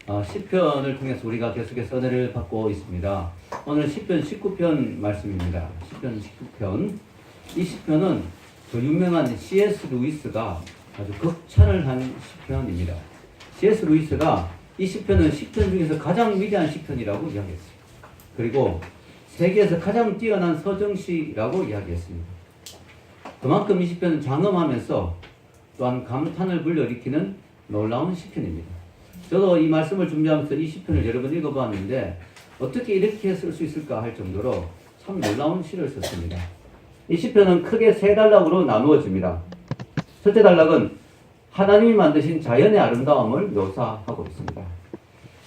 시편을 통해서 우리가 계속해서 은혜를 받고 있습니다. 오늘 시편 19편 말씀입니다. 시편 19편. 이 시편은 그 유명한 C.S. 루이스가 아주 극찬을 한 시편입니다. C.S. 루이스가 이 시편은 시편 중에서 가장 위대한 시편이라고 이야기했어요. 그리고 세계에서 가장 뛰어난 서정시라고 이야기했습니다. 그만큼 이 시편은 장엄하면서 또한 감탄을 불러일으키는 놀라운 시편입니다. 저도 이 말씀을 준비하면서 이 시편을 여러 번 읽어봤는데 어떻게 이렇게 쓸 수 있을까 할 정도로 참 놀라운 시를 썼습니다. 이 시편은 크게 세 단락으로 나누어집니다. 첫째 단락은 하나님이 만드신 자연의 아름다움을 묘사하고 있습니다.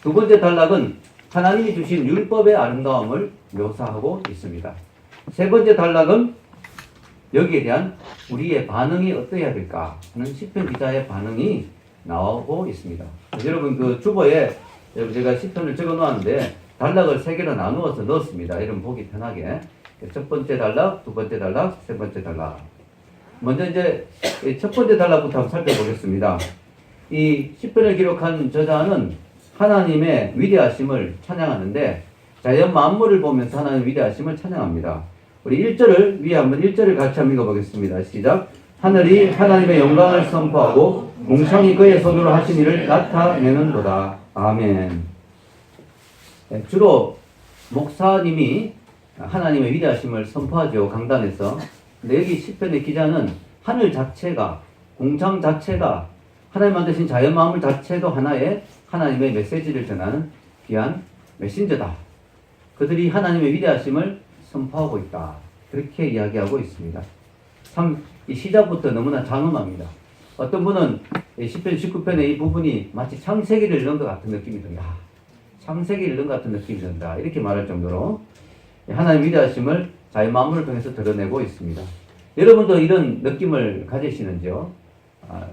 두 번째 단락은 하나님이 주신 율법의 아름다움을 묘사하고 있습니다. 세 번째 단락은 여기에 대한 우리의 반응이 어떠해야 될까 하는 시편 기자의 반응이 나오고 있습니다. 여러분 그 주보에 제가 시편을 적어 놓았는데 단락을 세 개로 나누어서 넣었습니다. 여러분 보기 편하게. 첫 번째 단락, 두 번째 단락, 세 번째 단락. 먼저 이제 첫 번째 단락부터 한번 살펴보겠습니다. 이 시편을 기록한 저자는 하나님의 위대하심을 찬양하는데 자연 만물을 보면서 하나님의 위대하심을 찬양합니다. 우리 1절을 위에 한번 1절을 같이 한번 읽어보겠습니다. 시작. 하늘이 하나님의 영광을 선포하고 몽창이 그의 손으로 하신 일을 나타내는도다. 아멘. 주로 목사님이 하나님의 위대하심을 선포하죠. 강단에서. 근데 여기 시편의 기자는 하늘 자체가, 공창 자체가, 하나님 만드신 자연 만물 자체도 하나의 하나님의 메시지를 전하는 귀한 메신저다. 그들이 하나님의 위대하심을 선포하고 있다. 그렇게 이야기하고 있습니다. 참 이 시작부터 너무나 장엄합니다. 어떤 분은 10편, 19편의 이 부분이 마치 창세기를 읽는 것 같은 느낌이 든다. 창세기를 읽는 것 같은 느낌이 든다. 이렇게 말할 정도로 하나님의 위대하심을 자연 만물을 통해서 드러내고 있습니다. 여러분도 이런 느낌을 가지시는지요?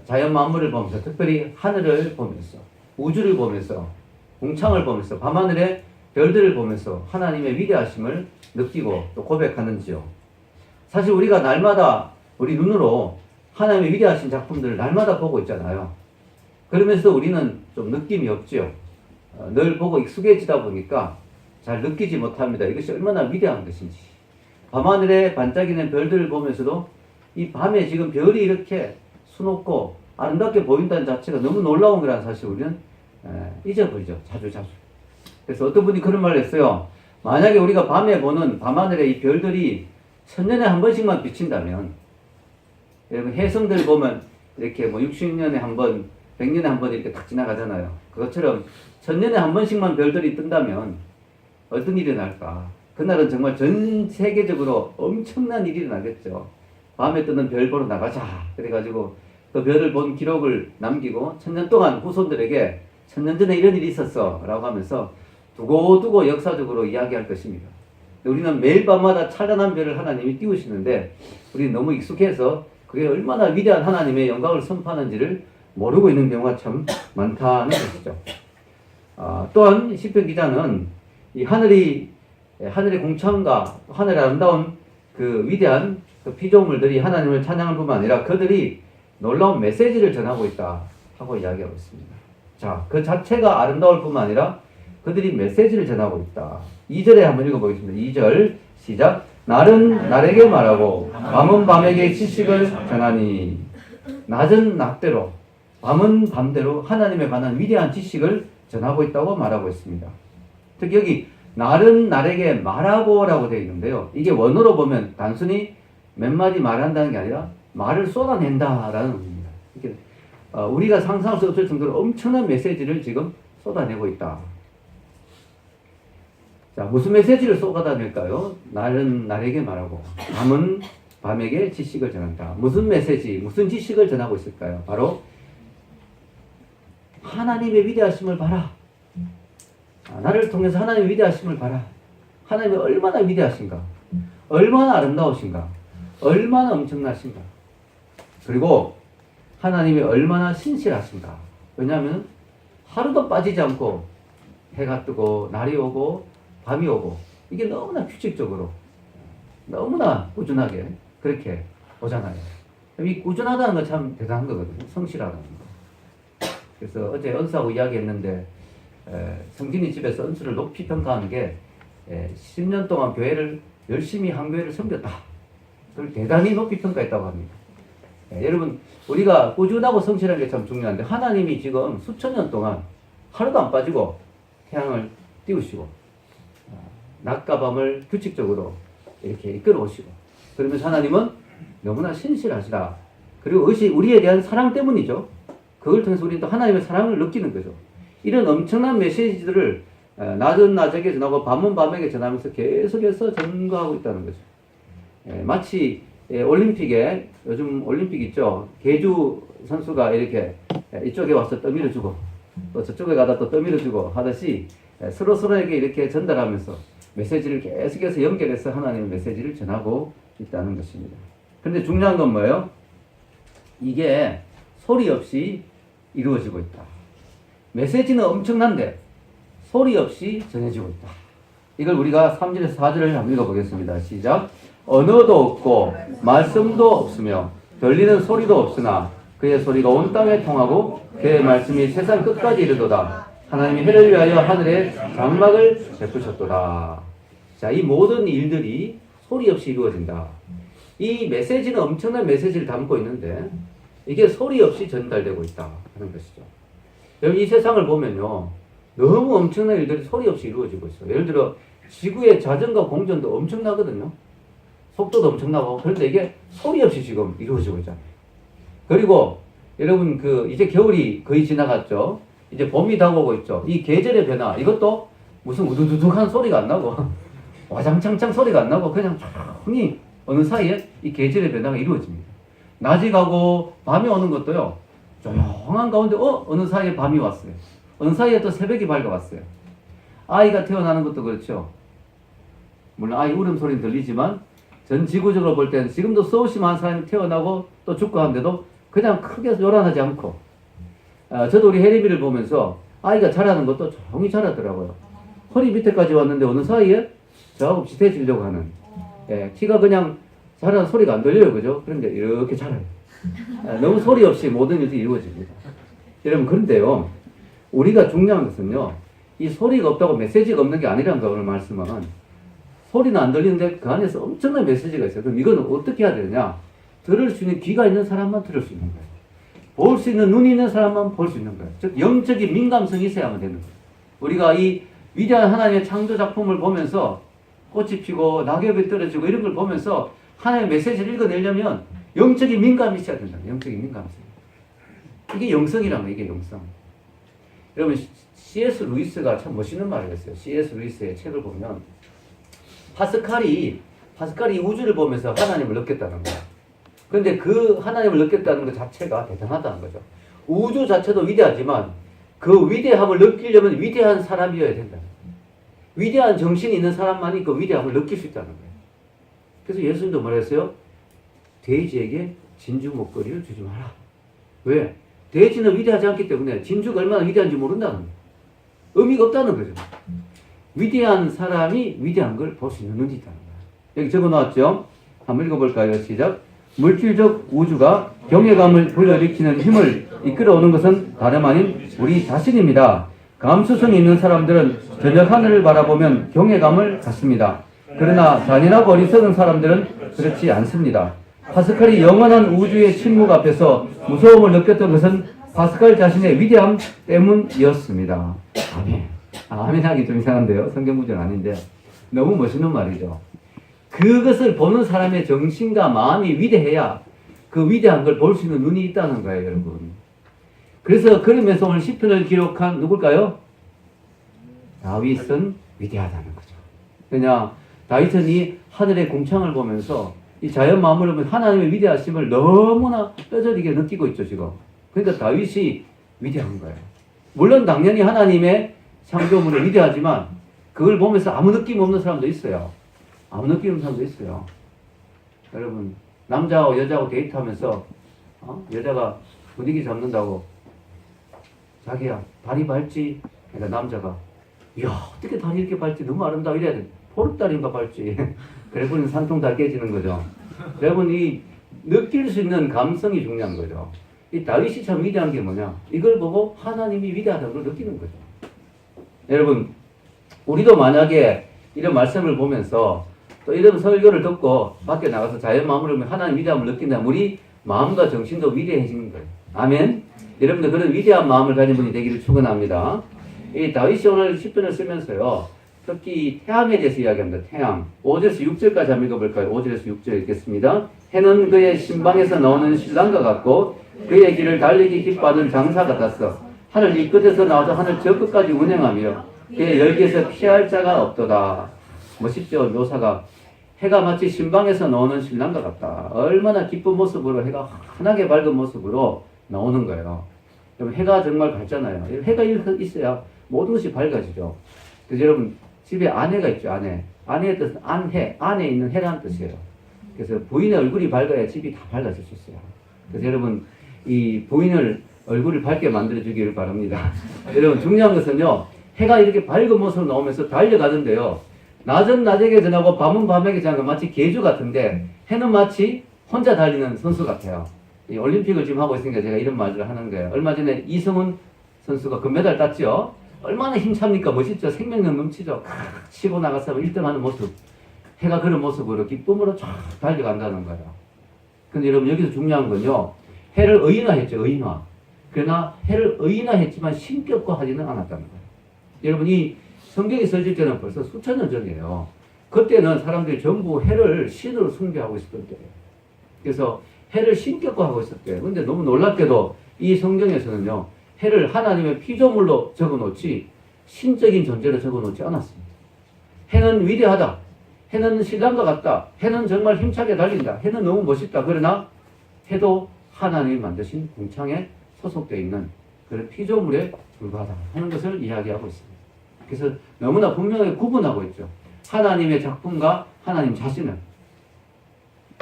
자연 만물을 보면서, 특별히 하늘을 보면서, 우주를 보면서, 공창을 보면서, 밤하늘의 별들을 보면서 하나님의 위대하심을 느끼고 또 고백하는지요? 사실 우리가 날마다 우리 눈으로 하나님의 위대하신 작품들을 날마다 보고 있잖아요. 그러면서 우리는 좀 느낌이 없지요. 늘 보고 익숙해지다 보니까 잘 느끼지 못합니다. 이것이 얼마나 위대한 것인지. 밤하늘에 반짝이는 별들을 보면서도 이 밤에 지금 별이 이렇게 수놓고 아름답게 보인다는 자체가 너무 놀라운 거라는 사실 우리는 잊어버리죠. 자주. 그래서 어떤 분이 그런 말을 했어요. 만약에 우리가 밤에 보는 밤하늘에 이 별들이 천년에 한 번씩만 비친다면, 여러분 해성들 보면 이렇게 뭐 60년에 한 번, 100년에 한 번 이렇게 딱 지나가잖아요. 그것처럼 천년에 한 번씩만 별들이 뜬다면 어떤 일이 날까? 그날은 정말 전 세계적으로 엄청난 일이 나겠죠. 밤에 뜨는 별 보러 나가자. 그래가지고 그 별을 본 기록을 남기고 천년 동안 후손들에게 천년 전에 이런 일이 있었어 라고 하면서 두고두고 역사적으로 이야기할 것입니다. 우리는 매일 밤마다 찬란한 별을 하나님이 띄우시는데 우리는 너무 익숙해서 그게 얼마나 위대한 하나님의 영광을 선포하는지를 모르고 있는 경우가 참 많다는 것이죠. 또한 시편 기자는 이 하늘의 공창과 하늘의 아름다운 그 위대한 그 피조물들이 하나님을 찬양할 뿐만 아니라 그들이 놀라운 메시지를 전하고 있다 하고 이야기하고 있습니다. 자, 그 자체가 아름다울 뿐만 아니라 그들이 메시지를 전하고 있다. 2절에 한번 읽어보겠습니다. 2절 시작. 날은 날에게 말하고 밤은 밤에게 지식을 전하니. 낮은 낮대로 밤은 밤대로 하나님에 관한 위대한 지식을 전하고 있다고 말하고 있습니다. 특히 여기 날은 날에게 말하고 라고 되어 있는데요. 이게 원어로 보면 단순히 몇 마디 말한다는 게 아니라 말을 쏟아낸다라는 의미입니다. 이렇게 우리가 상상할 수 없을 정도로 엄청난 메시지를 지금 쏟아내고 있다. 자, 무슨 메시지를 쏟아낼까요? 날은 날에게 말하고 밤은 밤에게 지식을 전한다. 무슨 메시지, 무슨 지식을 전하고 있을까요? 바로 하나님의 위대하심을 봐라. 나를 통해서 하나님의 위대하심을 봐라. 하나님이 얼마나 위대하신가, 얼마나 아름다우신가, 얼마나 엄청나신가, 그리고 하나님이 얼마나 신실하신가. 왜냐하면 하루도 빠지지 않고 해가 뜨고 날이 오고 밤이 오고 이게 너무나 규칙적으로 너무나 꾸준하게 그렇게 오잖아요. 이 꾸준하다는 건 참 대단한 거거든요. 성실하다는 거. 그래서 어제 은사하고 이야기했는데 성진이 집에서 은수를 높이 평가하는 게 10년 동안 교회를 열심히 한 교회를 섬겼다. 그걸 대단히 높이 평가했다고 합니다. 여러분 우리가 꾸준하고 성실한 게 참 중요한데 하나님이 지금 수천 년 동안 하루도 안 빠지고 태양을 띄우시고 낮과 밤을 규칙적으로 이렇게 이끌어 오시고 그러면서 하나님은 너무나 신실하시다. 그리고 그것이 우리에 대한 사랑 때문이죠. 그걸 통해서 우리는 또 하나님의 사랑을 느끼는 거죠. 이런 엄청난 메시지들을 낮은 낮에게 전하고 밤은 밤에게 전하면서 계속해서 전가하고 있다는 거죠. 마치 올림픽에 요즘 올림픽 있죠. 계주 선수가 이렇게 이쪽에 와서 떠밀어 주고 또 저쪽에 가다 또 떠밀어 주고 하듯이 서로에게 이렇게 전달하면서 메시지를 계속해서 연결해서 하나님의 메시지를 전하고 있다는 것입니다. 그런데 중요한 건 뭐예요? 이게 소리 없이 이루어지고 있다. 메시지는 엄청난데 소리 없이 전해지고 있다. 이걸 우리가 3절에서 4절을 한번 읽어보겠습니다. 시작. 언어도 없고 말씀도 없으며 들리는 소리도 없으나 그의 소리가 온 땅에 통하고 그의 말씀이 세상 끝까지 이르도다. 하나님이 해를 위하여 하늘에 장막을 베푸셨도다. 자, 이 모든 일들이 소리 없이 이루어진다. 이 메시지는 엄청난 메시지를 담고 있는데 이게 소리 없이 전달되고 있다 하는 것이죠. 여러분 이 세상을 보면요. 너무 엄청난 일들이 소리 없이 이루어지고 있어요. 예를 들어 지구의 자전과 공전도 엄청나거든요. 속도도 엄청나고 그런데 이게 소리 없이 지금 이루어지고 있잖아요. 그리고 여러분 이제 겨울이 거의 지나갔죠. 이제 봄이 다가오고 있죠. 이 계절의 변화 이것도 무슨 우두두둑한 소리가 안 나고 와장창창 소리가 안 나고 그냥 조용히 어느 사이에 이 계절의 변화가 이루어집니다. 낮이 가고 밤이 오는 것도요. 조용한 가운데 어느 사이에 밤이 왔어요. 어느 사이에 또 새벽이 밝아왔어요. 아이가 태어나는 것도 그렇죠. 물론 아이 울음소리는 들리지만 전 지구적으로 볼 때는 지금도 수없이 많은 사람이 태어나고 또 죽고 하는데도 그냥 크게 요란하지 않고 저도 우리 혜림이를 보면서 아이가 자라는 것도 조용히 자라더라고요. 허리 밑에까지 왔는데 어느 사이에 저하고 비슷해지려고 하는 키가 그냥 자라는 소리가 안 들려요. 그죠? 그런데 이렇게 자라요. 너무 소리 없이 모든 일이 이루어집니다. 여러분 그런데요. 우리가 중요한 것은요. 이 소리가 없다고 메시지가 없는 게 아니라는 거 오늘 말씀은 소리는 안 들리는데 그 안에서 엄청난 메시지가 있어요. 그럼 이거는 어떻게 해야 되냐? 들을 수 있는 귀가 있는 사람만 들을 수 있는 거예요. 볼 수 있는 눈이 있는 사람만 볼 수 있는 거예요. 즉 영적인 민감성이 있어야만 되는 거예요. 우리가 이 위대한 하나님의 창조 작품을 보면서 꽃이 피고 낙엽이 떨어지고 이런 걸 보면서 하나님의 메시지를 읽어내려면 영적인 민감이 있어야 된다. 영적인 민감성. 이게 영성이란 거예요. 이게 영성. 여러분 C.S. 루이스가 참 멋있는 말을 했어요. C.S. 루이스의 책을 보면 파스칼이 우주를 보면서 하나님을 느꼈다는 거야. 그런데 그 하나님을 느꼈다는 것 자체가 대단하다는 거죠. 우주 자체도 위대하지만 그 위대함을 느끼려면 위대한 사람이어야 된다. 위대한 정신이 있는 사람만이 그 위대함을 느낄 수 있다는 거예요. 그래서 예수님도 말했어요. 돼지에게 진주 목걸이를 주지 마라. 왜? 돼지는 위대하지 않기 때문에 진주가 얼마나 위대한지 모른다는 거예요. 의미가 없다는 거죠. 위대한 사람이 위대한 걸 볼 수 있는 눈이 있다는 거예요. 여기 적어 놓았죠? 한번 읽어볼까요? 시작. 물질적 우주가 경외감을 불러일으키는 힘을 이끌어오는 것은 다름 아닌 우리 자신입니다. 감수성이 있는 사람들은 저녁 하늘을 바라보면 경외감을 갖습니다. 그러나 잔인하고 어리석은 사람들은 그렇지 않습니다. 파스칼이 영원한 우주의 침묵 앞에서 무서움을 느꼈던 것은 파스칼 자신의 위대함 때문이었습니다. 아멘. 아멘 하기 좀 이상한데요. 성경 구절은 아닌데 너무 멋있는 말이죠. 그것을 보는 사람의 정신과 마음이 위대해야 그 위대한 걸 볼 수 있는 눈이 있다는 거예요, 여러분. 그래서 그러면서 오늘 시편을 기록한 누굴까요? 다윗은 위대하다는 거죠. 그냥 다윗은 이 하늘의 궁창을 보면서 이 자연 만물을 보면 하나님의 위대하심을 너무나 뼈저리게 느끼고 있죠, 지금. 그러니까 다윗이 위대한 거예요. 물론 당연히 하나님의 창조물은 위대하지만 그걸 보면서 아무 느낌 없는 사람도 있어요. 아무 느낌 없는 사람도 있어요. 여러분, 남자하고 여자하고 데이트하면서 여자가 분위기 잡는다고 자기야 다리 밟지? 그러니까 남자가 이야 어떻게 다리 이렇게 밟지? 너무 아름다워 이래야 돼. 보름다리인가 밟지? 그래 보니 산통 다 깨지는 거죠. 여러분 이 느낄 수 있는 감성이 중요한 거죠. 이 다윗이 참 위대한 게 뭐냐? 이걸 보고 하나님이 위대하다는 걸 느끼는 거죠. 여러분, 우리도 만약에 이런 말씀을 보면서 또 이런 설교를 듣고 밖에 나가서 자연 마음으로 하나님 위대함을 느낀다면 우리 마음과 정신도 위대해지는 거예요. 아멘. 여러분들 그런 위대한 마음을 가진 분이 되기를 축원합니다. 이 다윗이 오늘 10편을 쓰면서요. 특히 태양에 대해서 이야기합니다. 태양. 5절에서 6절까지 한번 읽어볼까요? 5절에서 6절 읽겠습니다. 해는 그의 신방에서 나오는 신랑과 같고 그의 길을 달리기 기뻐하는 장사 같았어. 하늘 이 끝에서 나와서 하늘 저 끝까지 운행하며 그의 열기에서 피할 자가 없도다. 멋있죠? 묘사가. 해가 마치 신방에서 나오는 신랑과 같다. 얼마나 기쁜 모습으로 해가 환하게 밝은 모습으로 나오는 거예요. 여러분 해가 정말 밝잖아요. 해가 있어야 모든 것이 밝아지죠. 그래서 여러분 집에 아내가 있죠. 아내의 뜻은 안해, 안에 있는 해라는 뜻이에요. 그래서 부인의 얼굴이 밝아야 집이 다 밝아질 수 있어요. 그래서 여러분 이 부인을 얼굴을 밝게 만들어주기를 바랍니다. 여러분 중요한 것은요. 해가 이렇게 밝은 모습으로 나오면서 달려가는데요. 낮은 낮에게 전하고 밤은 밤에게 전하고 마치 개주 같은데 해는 마치 혼자 달리는 선수 같아요. 이 올림픽을 지금 하고 있으니까 제가 이런 말을 하는 거예요. 얼마 전에 이승훈 선수가 금메달 땄죠. 얼마나 힘찹니까? 멋있죠? 생명력 넘치죠? 치고 나가서 1등 하는 모습. 해가 그런 모습으로 기쁨으로 쫙 달려간다는 거예요. 근데 여러분 여기서 중요한 건요. 해를 의인화했죠. 의인화. 그러나 해를 의인화했지만 신격화하지는 않았다는 거예요. 여러분 이 성경이 써질 때는 벌써 수천 년 전이에요. 그때는 사람들이 전부 해를 신으로 숭배하고 있었던 때예요. 그래서 해를 신격화하고 있었대요. 근데 너무 놀랍게도 이 성경에서는요. 해를 하나님의 피조물로 적어놓지 신적인 존재로 적어놓지 않았습니다. 해는 위대하다. 해는 신랑과 같다. 해는 정말 힘차게 달린다. 해는 너무 멋있다. 그러나 해도 하나님이 만드신 궁창에 소속되어 있는 그런 피조물에 불과하다 하는 것을 이야기하고 있습니다. 그래서 너무나 분명하게 구분하고 있죠. 하나님의 작품과 하나님 자신을.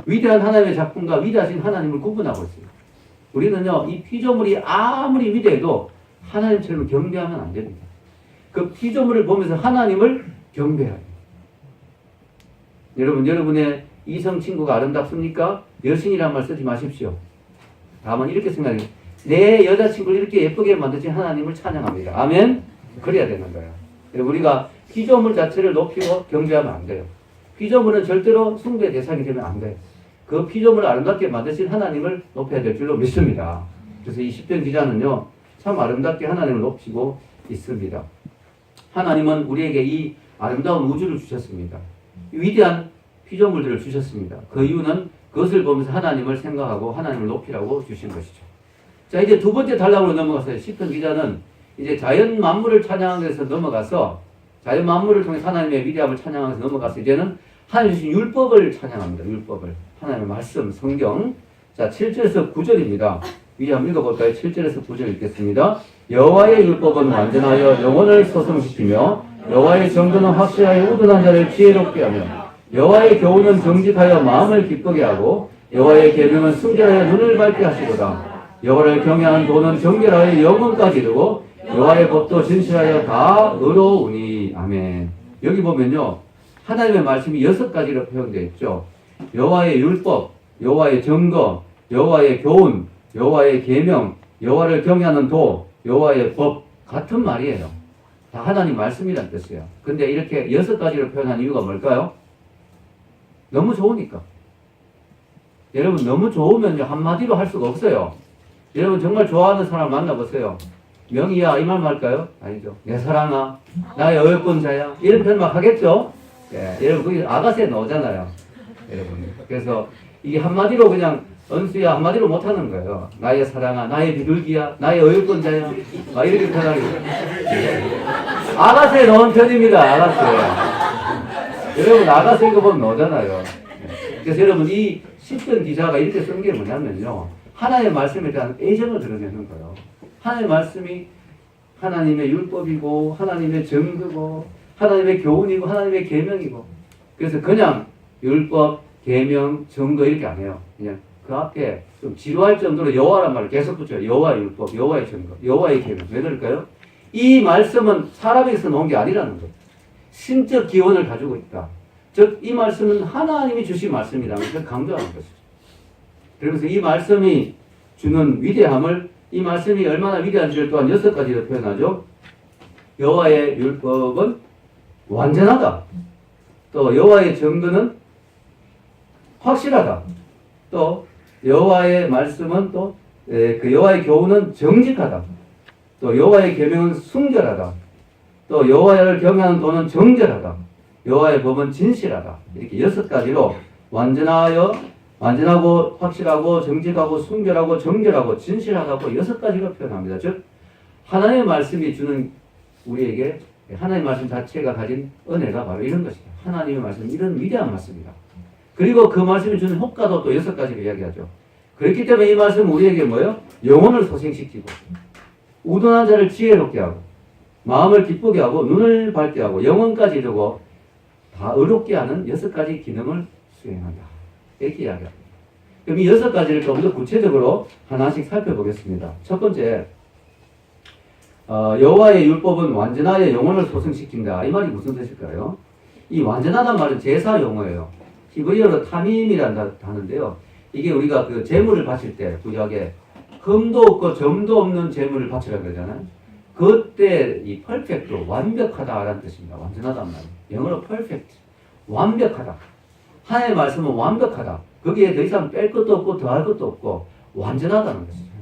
위대한 하나님의 작품과 위대하신 하나님을 구분하고 있어요. 우리는요, 이 피조물이 아무리 위대해도 하나님처럼 경배하면 안 됩니다. 그 피조물을 보면서 하나님을 경배해야 돼요. 여러분, 여러분의 이성 친구가 아름답습니까? 여신이란 말 쓰지 마십시오. 다만 이렇게 생각해요. 내 여자친구를 이렇게 예쁘게 만드신 하나님을 찬양합니다. 아멘? 그래야 되는 거예요. 우리가 피조물 자체를 높이고 경배하면 안 돼요. 피조물은 절대로 숭배의 대상이 되면 안 돼요. 그 피조물을 아름답게 만드신 하나님을 높여야 될 줄로 믿습니다. 그래서 이 시편 기자는요, 참 아름답게 하나님을 높이고 있습니다. 하나님은 우리에게 이 아름다운 우주를 주셨습니다. 위대한 피조물들을 주셨습니다. 그 이유는 그것을 보면서 하나님을 생각하고 하나님을 높이라고 주신 것이죠. 자, 이제 두 번째 단락으로 넘어갔어요. 시편 기자는 이제 자연 만물을 찬양하기 위해서 넘어가서 자연 만물을 통해 하나님의 위대함을 찬양하면서 넘어가서 이제는 하나님 주신 율법을 찬양합니다. 율법을. 하나님의 말씀, 성경. 자, 7절에서 9절입니다. 위에 한번 읽어볼까요? 7절에서 9절 읽겠습니다. 여호와의 율법은 완전하여 영혼을 소성시키며 여호와의 정도는 확실하여 우둔한 자를 지혜롭게 하며 여호와의 교훈은 정직하여 마음을 기쁘게 하고 여호와의 계명은 순결하여 눈을 밝게 하시도다. 여호와를 경외하는 도는 정결하여 영혼까지 이르고 여호와의 법도 진실하여 다 의로우니. 아멘. 여기 보면요. 하나님의 말씀이 6가지로 표현되어 있죠. 여호와의 율법, 여호와의 증거, 여호와의 교훈, 여호와의 계명, 여호와를 경외하는 도, 여호와의 법 같은 말이에요. 다 하나님 말씀이란 뜻이에요. 근데 이렇게 6가지로 표현한 이유가 뭘까요? 너무 좋으니까. 여러분 너무 좋으면 한마디로 할 수가 없어요. 여러분 정말 좋아하는 사람 만나보세요. 명희야 이 말 할까요? 아니죠. 내 사랑아, 나의 어여권자야 이런 표현 막 하겠죠? 예, 여러분 그게 아가새에 나오잖아요. 여러분 그래서 이게 한마디로 그냥 은수야 한마디로 못하는 거예요. 나의 사랑아, 나의 비둘기야, 나의 어여권자야 막 이렇게 표현하는 거예요. 아가새에 나온 편입니다. 아가새. 여러분 아가새 이거 보면 나오잖아요. 그래서 여러분 이 시편 기자가 이렇게 쓴 게 뭐냐면요. 하나님의 말씀에 대한 애정을 드러내는 거예요. 하나님의 말씀이 하나님의 율법이고 하나님의 증거고 하나님의 교훈이고 하나님의 계명이고 그래서 그냥 율법, 계명, 증거 이렇게 안 해요. 그냥 그 앞에 좀 지루할 정도로 여호와란 말을 계속 붙여요. 여호와의 율법, 여호와의 증거, 여호와의 계명. 왜 그럴까요? 이 말씀은 사람에게서 나온 게 아니라는 거예요. 신적 기원을 가지고 있다. 즉 이 말씀은 하나님이 주신 말씀이라는 것을 강조하는 것이죠. 그러면서 이 말씀이 주는 위대함을 이 말씀이 얼마나 위대한지를 또한 6가지로 표현하죠. 여호와의 율법은 완전하다. 또 여호와의 증거는 확실하다. 또 여호와의 말씀은 또 그 여호와의 교훈은 정직하다. 또 여호와의 계명은 순결하다. 또 여호와를 경외하는 도는 정결하다. 여호와의 법은 진실하다. 이렇게 6가지로 완전하고 확실하고 정직하고 순결하고 정결하고 진실하다고 6가지로 표현합니다. 즉 하나님의 말씀이 주는 우리에게 하나님의 말씀 자체가 가진 은혜가 바로 이런 것이다. 하나님의 말씀 이런 위대한 말씀이다. 그리고 그 말씀이 주는 효과도 또 6가지로 이야기하죠. 그렇기 때문에 이 말씀은 우리에게 뭐예요? 영혼을 소생시키고 우둔한 자를 지혜롭게 하고 마음을 기쁘게 하고 눈을 밝게 하고 영혼까지 이루고 다 의롭게 하는 6가지 기능을 수행한다. 이렇게 이야기합니다. 그럼 이 6가지를 좀 더 구체적으로 하나씩 살펴보겠습니다. 첫 번째, 여호와의 율법은 완전하여 영혼을 소생시킨다. 이 말이 무슨 뜻일까요? 이 완전하다는 말은 제사 용어예요. 히브리어로 타밈이라는 단어인데요. 이게 우리가 그 제물을 바칠 때 구약에 흠도 없고 점도 없는 제물을 바치라 그러잖아요. 그때 이 퍼펙트, 완벽하다라는 뜻입니다. 완전하다는 말이에요. 영어로 perfect, 완벽하다. 하나님의 말씀은 완벽하다. 거기에 더 이상 뺄 것도 없고 더할 것도 없고 완전하다는 것이죠.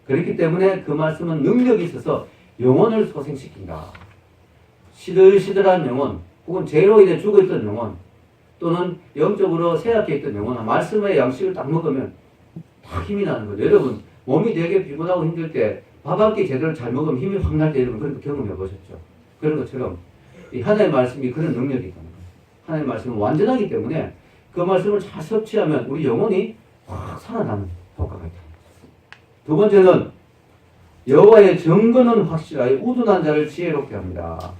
그렇기 때문에 그 말씀은 능력이 있어서 영혼을 소생시킨다. 시들시들한 영혼, 혹은 죄로 인해 죽어있던 영혼, 또는 영적으로 쇠약해 있던 영혼, 말씀의 양식을 딱 먹으면 다 힘이 나는 거죠. 여러분, 몸이 되게 피곤하고 힘들 때 밥 한 끼 제대로 잘 먹으면 힘이 확 날 때 여러분 그런 거 경험해 보셨죠? 그런 것처럼 이 하나님의 말씀이 그런 능력이 있다는 거예요. 하나님의 말씀은 완전하기 때문에 그 말씀을 잘 섭취하면 우리 영혼이 확 살아나는 효과가 있다. 두 번째는 여호와의 증거는 확실하여 우둔한 자를 지혜롭게 합니다.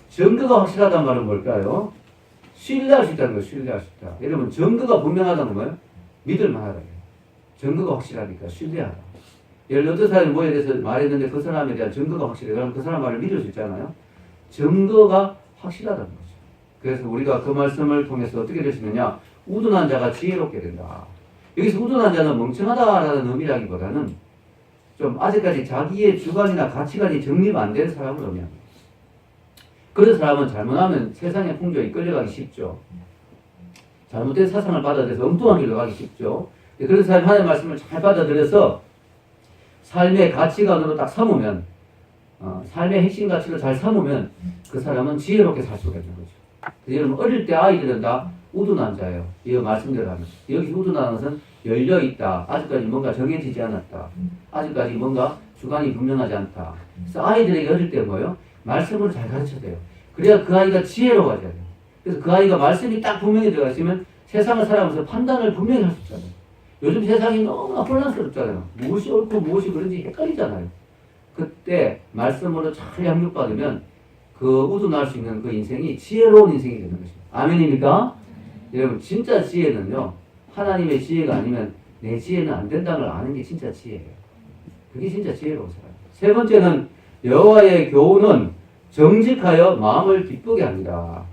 증거가 확실하다는 말은 뭘까요? 신뢰할 수 있다는 거예요. 신뢰할 수 있다. 여러분, 증거가 분명하다는 거예요. 믿을 만하다. 증거가 확실하니까 신뢰하다. 18살의 뭐에 대해서 말했는데 그 사람에 대한 증거가 확실해. 그럼 그 사람 말을 믿을 수 있잖아요. 증거가 확실하다는 거죠. 그래서 우리가 그 말씀을 통해서 어떻게 될 수 있느냐? 우둔한 자가 지혜롭게 된다. 여기서 우둔한 자는 멍청하다라는 의미라기보다는 좀 아직까지 자기의 주관이나 가치관이 정립 안 된 사람을 의미합니다. 그런 사람은 잘못하면 세상의 풍조에 끌려가기 쉽죠. 잘못된 사상을 받아들여서 엉뚱한 길로 가기 쉽죠. 그런 사람이 하나님의 말씀을 잘 받아들여서 삶의 가치관으로 딱 삼으면, 삶의 핵심 가치를 잘 삼으면 그 사람은 지혜롭게 살 수가 있는 거죠. 여러분, 어릴 때 아이들은 다 우둔한 자예요. 이 말씀대로 하면. 여기 우둔한 것은 열려있다. 아직까지 뭔가 정해지지 않았다. 아직까지 뭔가 주관이 분명하지 않다. 그래서 아이들에게 어릴 때 뭐예요? 말씀으로 잘 가르쳐야 돼요. 그래야 그 아이가 지혜로워져야 돼요. 그래서 그 아이가 말씀이 딱 분명히 들어가 있으면 세상을 살아가면서 판단을 분명히 할 수 있잖아요. 요즘 세상이 너무나 혼란스럽잖아요. 무엇이 옳고 무엇이 그런지 헷갈리잖아요. 그때 말씀으로 잘 양육받으면 그 우둔할 수 있는 그 인생이 지혜로운 인생이 되는 것입니다. 아멘입니까? 여러분, 진짜 지혜는요, 하나님의 지혜가 아니면 내 지혜는 안 된다는 걸 아는 게 진짜 지혜예요. 그게 진짜 지혜로운 사람. 세 번째는 여호와의 교훈은 정직하여 마음을 기쁘게 합니다.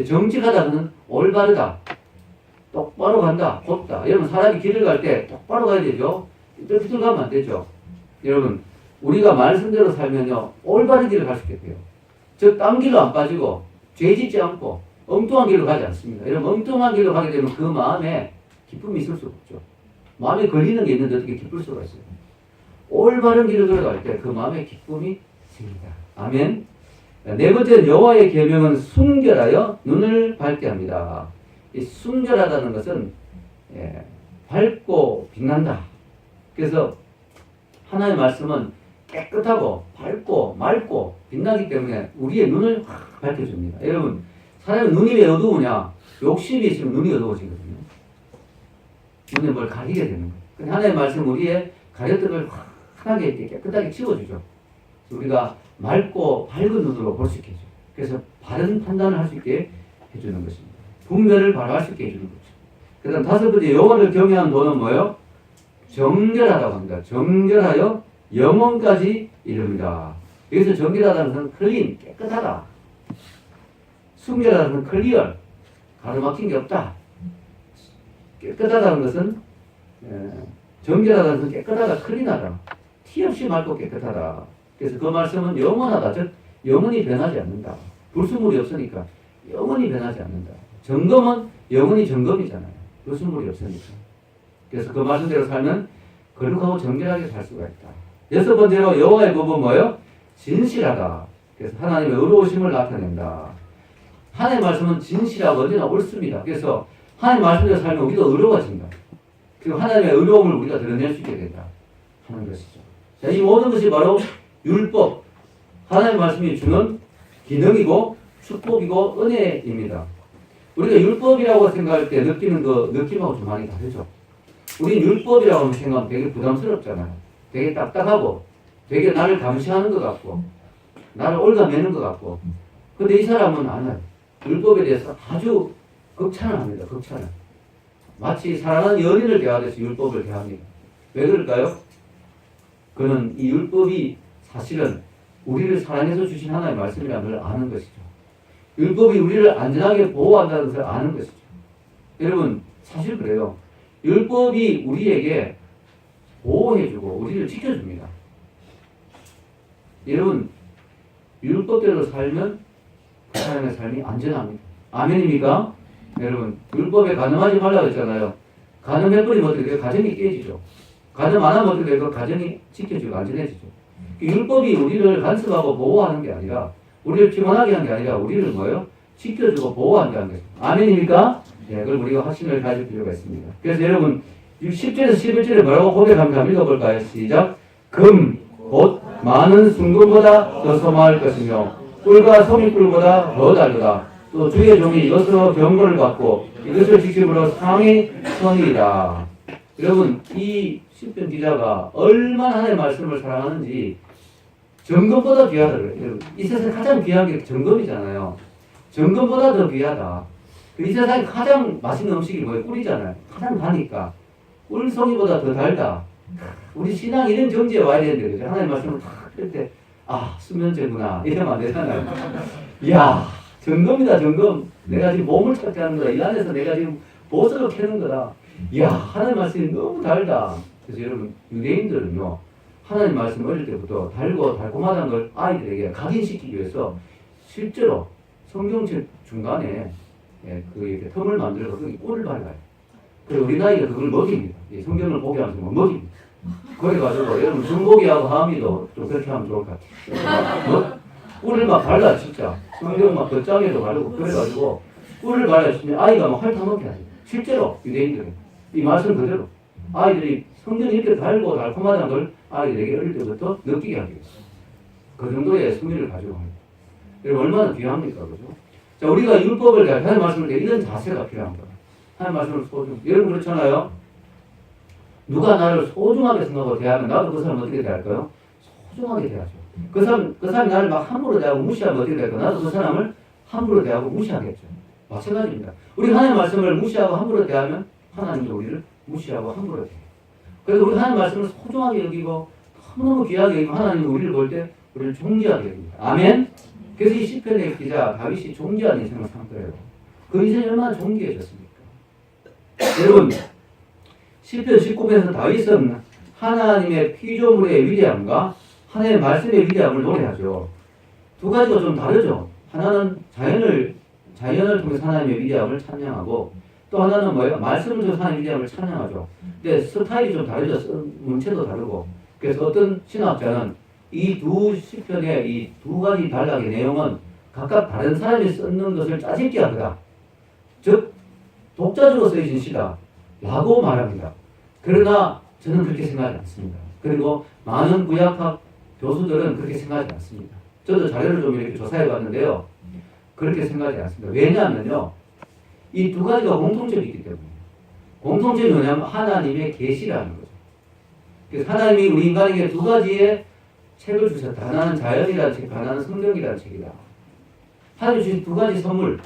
정직하다는 올바르다, 똑바로 간다, 곧다. 여러분, 사람이 길을 갈 때 똑바로 가야 되죠. 삐뚤삐뚤 가면 안 되죠. 여러분, 우리가 말씀대로 살면요, 올바른 길을 갈 수 있게 돼요. 즉, 딴 길로 안 빠지고 죄 짓지 않고 엉뚱한 길로 가지 않습니다. 여러분, 엉뚱한 길로 가게 되면 그 마음에 기쁨이 있을 수 없죠. 마음에 걸리는 게 있는데 어떻게 기쁠 수가 있어요? 올바른 길을 걸어갈 때 그 마음에 기쁨이 생깁니다. 아멘. 네 번째는 여호와의 계명은 순결하여 눈을 밝게 합니다. 이 순결하다는 것은 밝고 빛난다. 그래서 하나님의 말씀은 깨끗하고 밝고 맑고 빛나기 때문에 우리의 눈을 확 밝혀줍니다. 여러분, 사람의 눈이 왜 어두우냐? 욕심이 있으면 눈이 어두워지거든요. 눈에 뭘 가리게 되는 거예요. 근데 하나님의 말씀 우리의 가렸던 걸 환하게 이렇게 깨끗하게 치워주죠. 우리가 맑고 밝은 눈으로 볼 수 있게 해줘요. 그래서 바른 판단을 할 수 있게 해주는 것입니다. 분별을 바로 할 수 있게 해주는 거죠. 그 다음 다섯 번째, 여호와를 경외하는 도는 뭐예요? 정결하다고 합니다. 정결하여 영혼까지 이릅니다. 여기서 정결하다는 것은 클린, 깨끗하다. 순결하다는 것은 클리얼, 가로막힌 게 없다. 깨끗하다는 것은 정결하다는 것은 깨끗하다, 클린하다. 티 없이 맑고 깨끗하다. 그래서 그 말씀은 영원하다. 즉 영원히 변하지 않는다. 불순물이 없으니까 영원히 변하지 않는다. 점검은 영원히 점검이잖아요. 불순물이 없으니까. 그래서 그 말씀대로 살면 거룩하고 정결하게 살 수가 있다. 여섯 번째로 여호와의 법은 뭐예요? 진실하다. 그래서 하나님의 의로우심을 나타낸다. 하나님의 말씀은 진실하고 언제나 옳습니다. 그래서 하나님의 말씀대로 살면 우리도 의로워진다. 그리고 하나님의 의로움을 우리가 드러낼 수 있게 된다 하는 것이죠. 자, 이 모든 것이 바로 율법, 하나님의 말씀이 주는 기능이고 축복이고 은혜입니다. 우리가 율법이라고 생각할 때 느끼는 그 느낌하고 좀 많이 다르죠. 우린 율법이라고 생각하면 되게 부담스럽잖아요. 되게 딱딱하고 되게 나를 감시하는 것 같고 나를 올가매는 것 같고. 근데 이 사람은 아니에요. 율법에 대해서 아주 극찬을 합니다. 극찬을. 마치 사랑하는 연인을 대하듯이 율법을 대합니다. 왜 그럴까요? 그는 이 율법이 사실은 우리를 사랑해서 주신 하나님의 말씀이라는 걸 아는 것이죠. 율법이 우리를 안전하게 보호한다는 것을 아는 것이죠. 여러분 사실 그래요. 율법이 우리에게 보호해주고 우리를 지켜줍니다. 여러분 율법대로 살면 그 사람의 삶이 안전합니다. 아멘입니까? 여러분 율법에 간음하지 말라고 했잖아요. 간음해버리면 어떻게 돼요? 가정이 깨지죠. 간음 안 하면 어떻게 돼요? 가정이 지켜지고 안전해지죠. 율법이 우리를 간섭하고 보호하는 게 아니라 우리를 피곤하게 한 게 아니라 우리를 뭐예요? 지켜주고 보호하게 하는 거죠. 아멘입니까? 네, 그걸 우리가 확신을 가질 필요가 있습니다. 그래서 여러분 10절에서 11절에 뭐라고 고백합니까? 한번 읽어볼까요? 시작. 금, 곧 많은 순금보다 더 소망할 것이며 꿀과 소미꿀보다 더 달르다. 또 주의 종이 이것으로 경고를 받고 이것을 지킴으로 상이 선이다. 여러분 이 시편 기자가 얼마나 하나님의 말씀을 사랑하는지 정금보다 귀하다 그래요. 이 세상에 가장 귀한 게 정금이잖아요. 정금보다 더 귀하다. 이 세상에 가장 맛있는 음식이 뭐예요? 꿀이잖아요. 가장 가니까 꿀송이보다 더 달다. 우리 신앙 이런 정지에 와야 되는데 그죠? 하나님 말씀을 탁 할 때 아 수면제구나 이러면 안 되잖아요. 이야 점검이다 점검. 내가 지금 몸을 찾게 하는 거다. 이 안에서 내가 지금 보석을 캐는 거다. 이야 하나님 말씀이 너무 달다. 그래서 여러분 유대인들은요 하나님 말씀 어릴 때부터 달고 달콤하다는 걸 아이들에게 각인시키기 위해서 실제로 성경책 중간에 그 이렇게 틈을 만들어서 거기 꿀을 발라요. 그리고 우리 나이가 그걸 먹입니다. 성경을 보게 하면서 먹입니다. 그래가지고 여러분 중고기하고 하미도 좀 그렇게 하면 좋을 것 같아요. 꿀을 막 발라 진짜. 성경 막 덧장에도 바르고 그래가지고 꿀을 발라주면 아이가 막 핥아먹게 하죠. 실제로 유대인들은 이 말씀 그대로 아이들이 성경이 이렇게 달고 달콤하다는 걸 아이들에게 어릴 때부터 느끼게 하기 위해서 그 정도의 승리를 가지고 합니다. 여러분 얼마나 귀합니까, 그죠? 자, 우리가 율법을 하나님 말씀을 때 이런 자세가 필요한 거예요. 하나님 말씀을 소중. 여러분 그렇잖아요. 누가 나를 소중하게 생각하고 대하면 나도 그 사람 어떻게 대할까요? 소중하게 대하죠. 그 사람이 나를 막 함부로 대하고 무시하면 어떻게 될까요? 나도 그 사람을 함부로 대하고 무시하겠죠. 마찬가지입니다. 우리 하나님 말씀을 무시하고 함부로 대하면 하나님도 우리를 무시하고 함부로 대해요. 그래서 우리 하나님 말씀을 소중하게 여기고 너무너무 귀하게 여기고 하나님은 우리를 볼 때 우리를 존귀하게 여깁니다. 아멘? 그래서 이 시편의 기자 다윗이 존귀한 인생을 산 거예요. 그 인생이 얼마나 존귀해졌습니까? 여러분 시편 19편에서 다윗은 하나님의 피조물의 위대함과 하나님의 말씀의 위대함을 노래하죠. 두 가지가 좀 다르죠. 하나는 자연을 통해서 하나님의 위대함을 찬양하고 또 하나는 뭐예요? 말씀을 통해서 하나님의 위대함을 찬양하죠. 근데 스타일이 좀 다르죠. 문체도 다르고. 그래서 어떤 신학자는 이 두 시편의 이 두 가지 단락의 내용은 각각 다른 사람이 쓰는 것을 짜집기 하다. 즉 독자적으로 쓰여진 시다 라고 말합니다. 그러나 저는 그렇게 생각하지 않습니다. 그리고 많은 구약학 교수들은 그렇게 생각하지 않습니다. 저도 자료를 좀 이렇게 조사해 봤는데요. 그렇게 생각하지 않습니다. 왜냐하면요. 이 두 가지가 공통점이 있기 때문에. 공통점이 뭐냐면 하나님의 계시라는 거죠. 그래서 하나님이 우리 인간에게 두 가지의 책을 주셨다. 하나는 자연이라는 책, 하나는 성경이라는 책이다. 하나님 주신 두 가지 선물,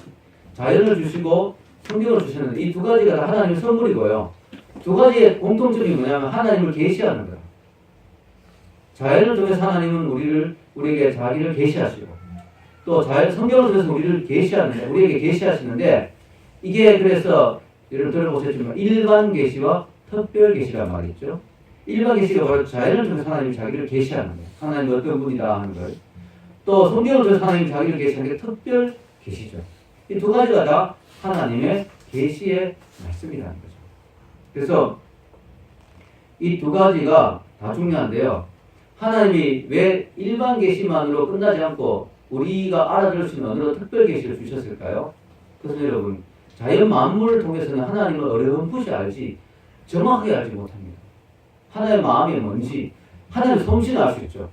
자연을 주시고 성경을 주시는 이 두 가지가 다 하나님의 선물이고요. 두 가지의 공통점이 뭐냐면 하나님을 계시하는 거예요. 자연을 통해서 하나님은 우리에게 자기를 계시하시고 또 성경을 통해서 우리를 계시하는데 우리에게 계시하시는데 이게 그래서 여러분 들어보셨지만 일반 계시와 특별 계시란 말이 있죠. 일반 계시가 바로 자연을 통해서 하나님이 자기를 계시하는 거예요. 하나님이 어떤 분이다 하는 거예요. 또 성경을 통해서 하나님이 자기를 계시하는 게 특별 계시죠. 이 두 가지가 다 하나님의 계시의 말씀이라는 거죠. 그래서 이 두 가지가 다 중요한데요. 하나님이 왜 일반 계시만으로 끝나지 않고 우리가 알아들을 수 있는 어느 특별 계시를 주셨을까요? 그래서 여러분, 자연 만물을 통해서는 하나님을 어렴풋이 알지 정확하게 알지 못합니다. 하나님의 마음이 뭔지, 하나님의 솜씨는 알 수 있죠.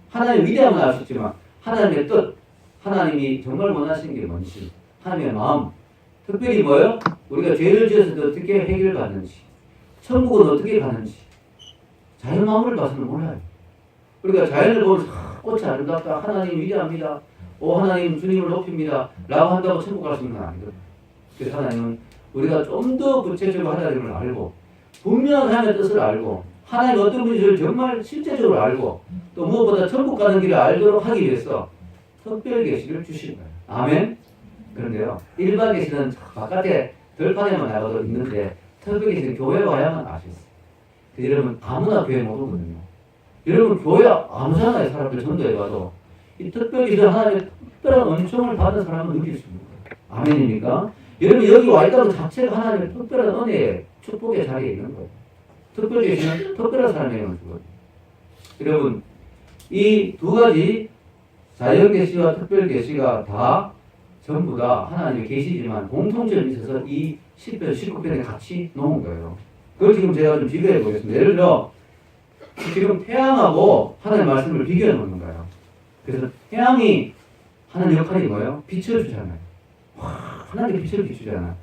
하나님의 위대함은 알 수 있지만 하나님의 뜻, 하나님이 정말 원하시는 게 뭔지, 하나님의 마음, 특별히 뭐예요? 우리가 죄를 지어서 어떻게 해결받는지, 천국은 어떻게 가는지, 자연 만물을 봐서는 몰라요. 우리가 자연을 보면서 꽃이 아름답다, 하나님 위대합니다, 오 하나님 주님을 높입니다 라고 한다고 천국 갈 수 있는 건 아니거든요. 그래서 하나님은 우리가 좀 더 구체적으로 하나님을 알고 분명하게 하나님의 뜻을 알고 하나님 어떤 분인지를 정말 실제적으로 알고 또 무엇보다 천국 가는 길을 알도록 하기 위해서 특별 계시를 주시는 거예요. 아멘. 그런데요, 일반 계시는 바깥에 들판에만 나가도 있는데 특별 계시는 교회 와야만 알 수 있어요. 여러분, 아무나 교회 못 오거든요. 여러분, 교회 아무 사람의 사람들 전도해봐도 이 특별 계시는 하나님의 특별한 은총을 받은 사람은 느낄 수 있는 거예요. 아멘입니까? 여러분, 여기 와 있다는 자체가 하나님의 특별한 은혜의 축복의 자리에 있는 거예요. 특별 계시는 특별한 사람에게만 주거든요. 여러분, 이 두 가지 자연 계시와 특별 계시가 다 전부 다 하나님의 계시지만 공통점이 있어서 이 10편, 19편에 같이 놓은 거예요. 그걸 지금 제가 좀 비교해 보겠습니다. 예를 들어 지금 태양하고 하나님의 말씀을 비교해 놓는 거예요. 그래서 태양이 하는 역할이 뭐예요? 빛을 주잖아요. 하나님의 빛을 비추잖아요.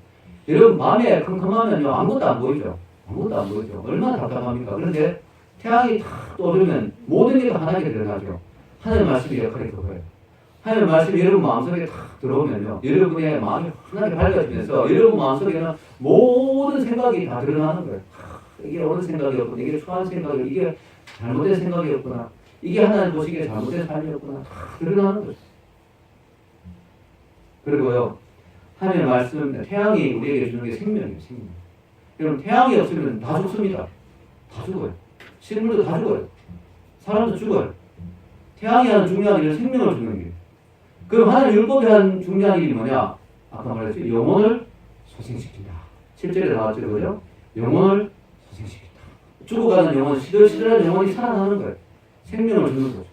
여러분, 밤에 컴컴하면요, 아무것도 안 보이죠? 아무것도 안 보이죠? 얼마나 답답합니까? 그런데 태양이 탁 떠오르면 모든 게 다 하나님께 드러나죠. 하나님의 말씀의 역할이 그거예요. 하나님의 말씀이 여러분 마음속에 탁 들어오면요, 여러분의 마음이 하나님께 밝아지면서 여러분 마음속에는 모든 생각이 다 드러나는 거예요. 이게 옳은 생각이었구나, 이게 추한 생각이었구나, 이게 잘못된 생각이었구나, 이게 하나님 보시기에 잘못된 삶이었구나, 다 드러나는 거죠. 그리고요, 하나님의 말씀, 태양이 우리에게 주는 게 생명이에요, 생명. 여러분, 태양이 없으면 다 죽습니다. 다 죽어요. 식물도 다 죽어요. 사람도 죽어요. 태양이 하는 중요한 일은 생명을 주는 일이에요. 그럼 하나님 율법이 하는 중요한 일이 뭐냐? 아까 말했죠. 영혼을 소생시킨다. 7절에 나왔죠, 그죠? 영혼을 소생시킨다. 죽어가는 영혼, 시들시들한 영혼이 살아나는 거예요. 생명을 주는 거죠.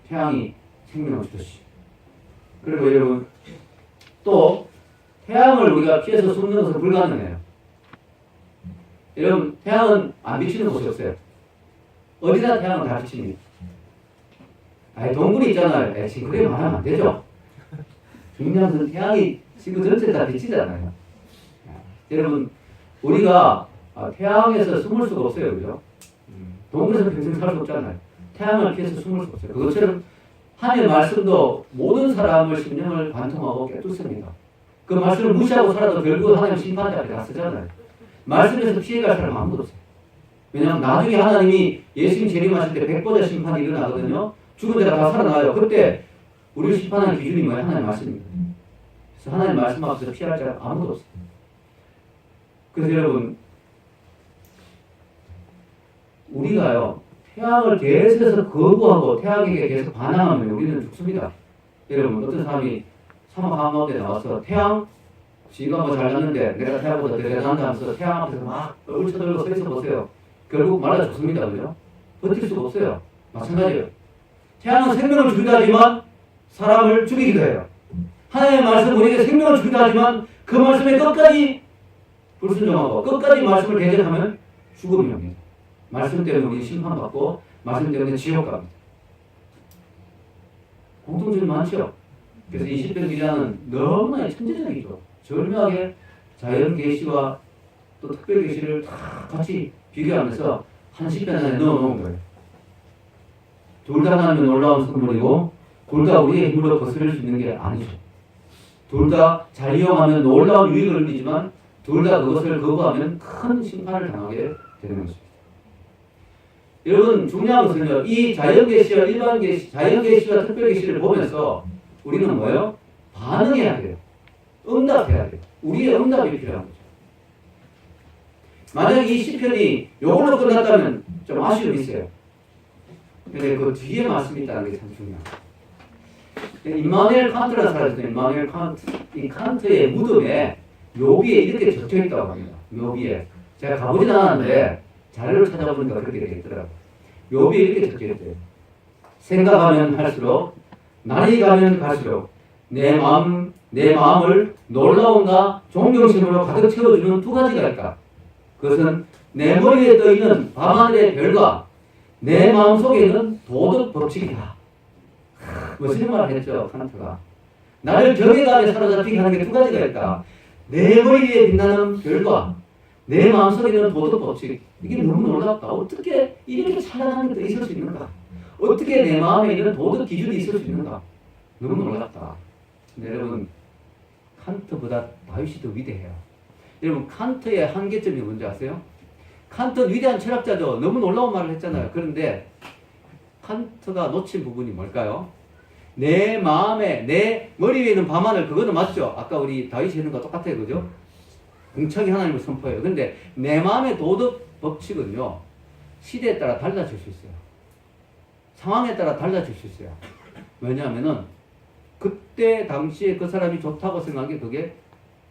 태양이 생명을 주듯이. 그리고 여러분, 또 태양을 우리가 피해서 숨는 것은 불가능해요. 여러분, 태양은 안 비치는 곳이 없어요. 어디나 태양은 다 비칩니다. 아니, 동굴이 있잖아요. 지금 그렇게 말하면 안 되죠. 중요한 것은 태양이 지구 전체에 다 비치잖아요. 여러분, 우리가 태양에서 숨을 수가 없어요. 그죠? 동굴에서 평생 살 수 없잖아요. 태양을 피해서 숨을 수 없어요. 그것처럼 하나님의 말씀도 모든 사람을 심령을 관통하고 깨뚫습니다. 그 말씀을 무시하고 살아도 결국 하나님 심판대 앞에 다 쓰잖아요. 말씀에서 피해갈 사람 아무도 없어요. 왜냐하면 나중에 하나님이 예수님 재림하실 때 백보자 심판이 일어나거든요. 죽은 자가 다 살아나요. 그때 우리를 심판하는 기준이 뭐예요? 하나님 말씀입니다. 그래서 하나님 말씀 앞에서 피할 자가 아무도 없어요. 그래서 여러분, 우리가요, 태양을 계속해서 거부하고 태양에게 계속 반항하면 우리는 죽습니다. 여러분, 어떤 사람이 사막 한가운데 나와서 태양, 지가 뭐 잘났는데 내가 태양보다 더 대단한다 하면서 태양 앞에서 막 얼굴 쳐들고 서 있어 보세요. 결국 말라 죽습니다. 그죠? 버틸 수가 없어요. 마찬가지예요. 태양은 생명을 주기도 하지만 사람을 죽이기도 해요. 하나님의 말씀은 우리에게 생명을 주기도 하지만 그 말씀에 끝까지 불순종하고 끝까지 말씀을 대적하면 죽음이 옵니다. 말씀 때문에 우리 심판받고 말씀 때문에 지옥 갑니다. 공통점이 많죠? 그래서 20편 기자는 너무나 천재적이죠. 절묘하게 자연 계시와 또 특별 계시를 다 같이 비교하면서 한 10편 안에 넣어놓은 거예요. 둘 다 하나님의 놀라운 선물이고 둘 다 우리의 힘으로 거스를 수 있는 게 아니죠. 둘 다 잘 이용하면 놀라운 유익을 누리지만 둘 다 그것을 거부하면 큰 심판을 당하게 되는 것입니다. 여러분, 중요한 것은요, 이 자연계시와 일반계시, 자연계시와 특별계시를 보면서 우리는 뭐예요? 반응해야 돼요. 응답해야 돼요. 우리의 응답이 필요한 거죠. 만약 이 시편이 요걸로 끝났다면 좀 아쉬움이 있어요. 근데 그 뒤에 말씀이 있다는 게 참 중요해요. 임마누엘 칸트라는 사람이 있어요. 임마누엘 칸트. 이 칸트의 무덤에 묘비에 이렇게 적혀 있다고 합니다. 묘비에. 제가 가보진 않았는데 자료를 찾아보니까 그렇게 되어 있더라고요. 묘비에 이렇게 적혀 있대요. 생각하면 할수록, 날이 가면 갈수록 내 마음을 놀라움과 존경심으로 가득 채워주는 두 가지가 있다. 그것은 내 머리에 떠있는 밤하늘의 별과 내 마음속에 있는 도덕 법칙이다. 무슨 말을 했죠, 칸트가. 나를 경외감에 사로잡히게 하는 게 두 가지가 있다. 내 머리에 빛나는 별과 내 마음속에 있는 도덕 법칙. 이게 너무 놀랍다. 어떻게 이렇게 찬란한 게 있을 수 있는가? 어떻게 내 마음에 이런 도덕 기준이 있을 수 있는가? 너무 놀랍다. 근데 여러분, 칸트보다 다윗이 더 위대해요. 여러분, 칸트의 한계점이 뭔지 아세요? 칸트는 위대한 철학자죠. 너무 놀라운 말을 했잖아요. 그런데 칸트가 놓친 부분이 뭘까요? 내 마음에, 내 머리 위에 있는 밤하늘, 그거는 맞죠? 아까 우리 다윗이 했는 거 똑같아요. 그죠? 공창이 하나님을 선포해요. 근데 내 마음의 도덕 법칙은요, 시대에 따라 달라질 수 있어요. 상황에 따라 달라질 수 있어요. 왜냐하면은, 그때 당시에 그 사람이 좋다고 생각한 게 그게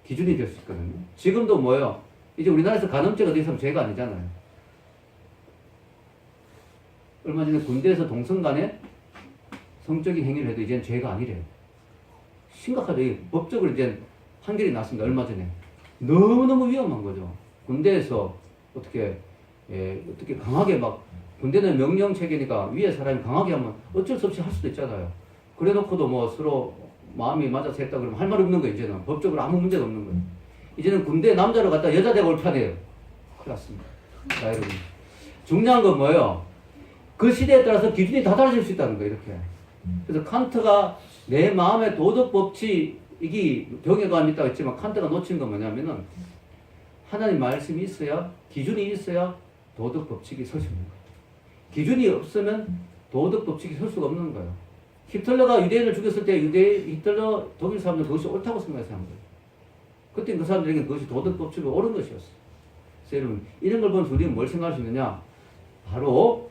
기준이 될 수 있거든요. 지금도 뭐예요? 이제 우리나라에서 간음죄가 돼 있으면 죄가 아니잖아요. 얼마 전에 군대에서 동성 간에 성적인 행위를 해도 이제는 죄가 아니래요. 심각하죠. 법적으로 이제 판결이 났습니다. 얼마 전에. 너무너무 위험한 거죠. 군대에서 어떻게 강하게 막, 군대는 명령 체계니까 위에 사람이 강하게 하면 어쩔 수 없이 할 수도 있잖아요. 그래 놓고도 뭐 서로 마음이 맞아서 했다 그러면 할 말 없는 거예요, 이제는. 법적으로 아무 문제가 없는 거예요. 이제는 군대 남자로 갔다 여자 되고 올 판이에요. 큰일 났습니다. 자, 여러분. 중요한 건 뭐예요? 그 시대에 따라서 기준이 다 달라질 수 있다는 거예요, 이렇게. 그래서 칸트가 내 마음의 도덕 법칙이 경외감이 있다고 했지만 칸트가 놓친 건 뭐냐면은 하나님 말씀이 있어야, 기준이 있어야 도덕 법칙이 설 수 있는 거예요. 기준이 없으면 도덕 법칙이 설 수가 없는 거예요. 히틀러가 유대인을 죽였을 때 히틀러 독일 사람들은 그것이 옳다고 생각해서 한 거예요. 그때 그 사람들에게 그것이 도덕 법칙이 옳은 것이었어요. 그래서 여러분, 이런 걸 보면서 우리는 뭘 생각할 수 있느냐? 바로